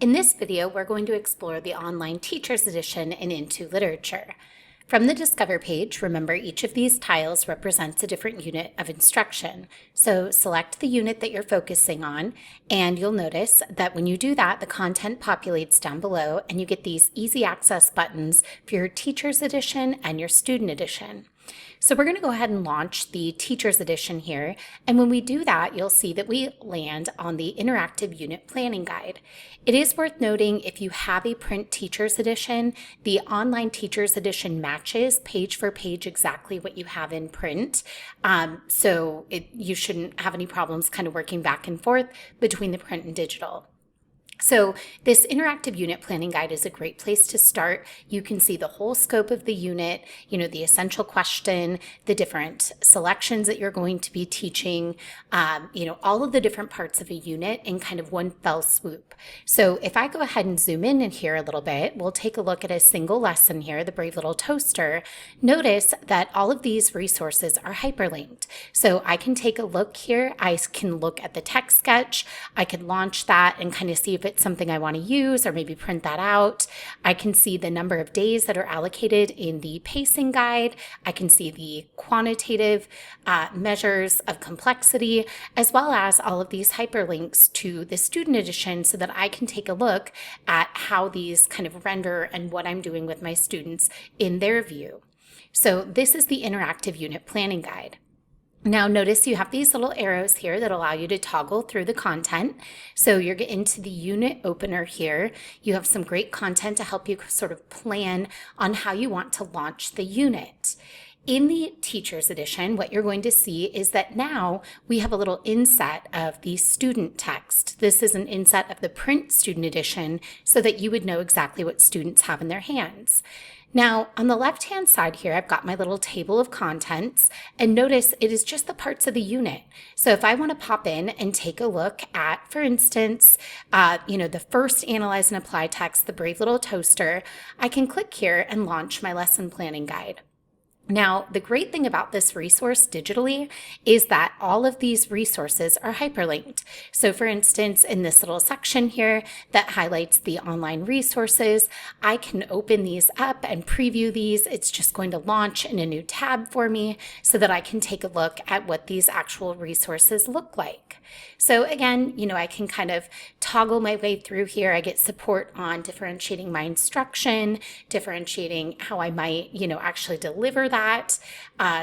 In this video, we're going to explore the online Teacher's Edition in Into Literature. From the Discover page, remember each of these tiles represents a different unit of instruction. So select the unit that you're focusing on, and you'll notice that when you do that, the content populates down below, and you get these easy access buttons for your Teacher's Edition and your Student Edition. So we're going to go ahead and launch the Teacher's Edition here, and when we do that, you'll see that we land on the Interactive Unit Planning Guide. It is worth noting if you have a print Teacher's Edition, the online Teacher's Edition matches page for page exactly what you have in print, so you shouldn't have any problems kind of working back and forth between the print and digital. So this interactive unit planning guide is a great place to start. You can see the whole scope of the unit, the essential question, the different selections that you're going to be teaching, all of the different parts of a unit in kind of one fell swoop. So if I go ahead and zoom in here a little bit, we'll take a look at a single lesson here, the Brave Little Toaster. Notice that all of these resources are hyperlinked. So I can take a look here. I can look at the text sketch. I can launch that and kind of see if it's something I want to use or maybe print that out. I can see the number of days that are allocated in the pacing guide. I can see the quantitative measures of complexity, as well as all of these hyperlinks to the student edition so that I can take a look at how these kind of render and what I'm doing with my students in their view. So this is the interactive unit planning guide. Now notice you have these little arrows here that allow you to toggle through the content. So you're into the unit opener here. You have some great content to help you sort of plan on how you want to launch the unit. In the Teacher's Edition, what you're going to see is that now we have a little inset of the student text. This is an inset of the print Student Edition so that you would know exactly what students have in their hands. Now, on the left-hand side here, I've got my little table of contents, and notice it is just the parts of the unit. So if I want to pop in and take a look at, for instance, the first Analyze and Apply text, the Brave Little Toaster, I can click here and launch my lesson planning guide. Now, the great thing about this resource digitally is that all of these resources are hyperlinked. So for instance, in this little section here that highlights the online resources, I can open these up and preview these. It's just going to launch in a new tab for me so that I can take a look at what these actual resources look like. So again, I can kind of toggle my way through here. I get support on differentiating my instruction, differentiating how I might, actually deliver that,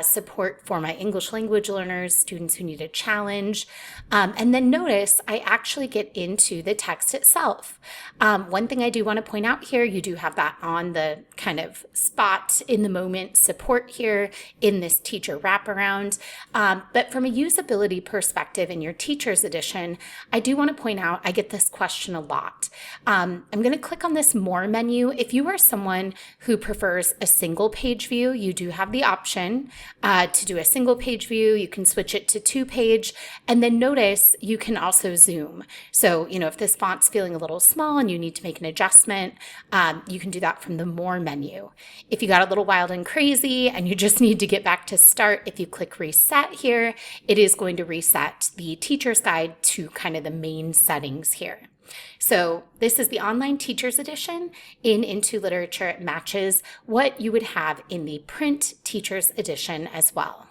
support for my English language learners, students who need a challenge. And then notice I actually get into the text itself. One thing I do want to point out here, you do have that on the kind of spot in the moment support here in this teacher wraparound. But from a usability perspective in your Teacher's Edition, I do want to point out, I get this question a lot. I'm going to click on this More menu. If you are someone who prefers a single page view, you do have the option to do a single page view. You can switch it to 2-page, and then notice you can also zoom. So, if this font's feeling a little small and you need to make an adjustment, you can do that from the More menu. If you got a little wild and crazy and you just need to get back to start, if you click Reset here, it is going to reset the Teacher's Guide to kind of the main settings here. So this is the online Teacher's Edition in Into Literature. It matches what you would have in the print Teacher's Edition as well.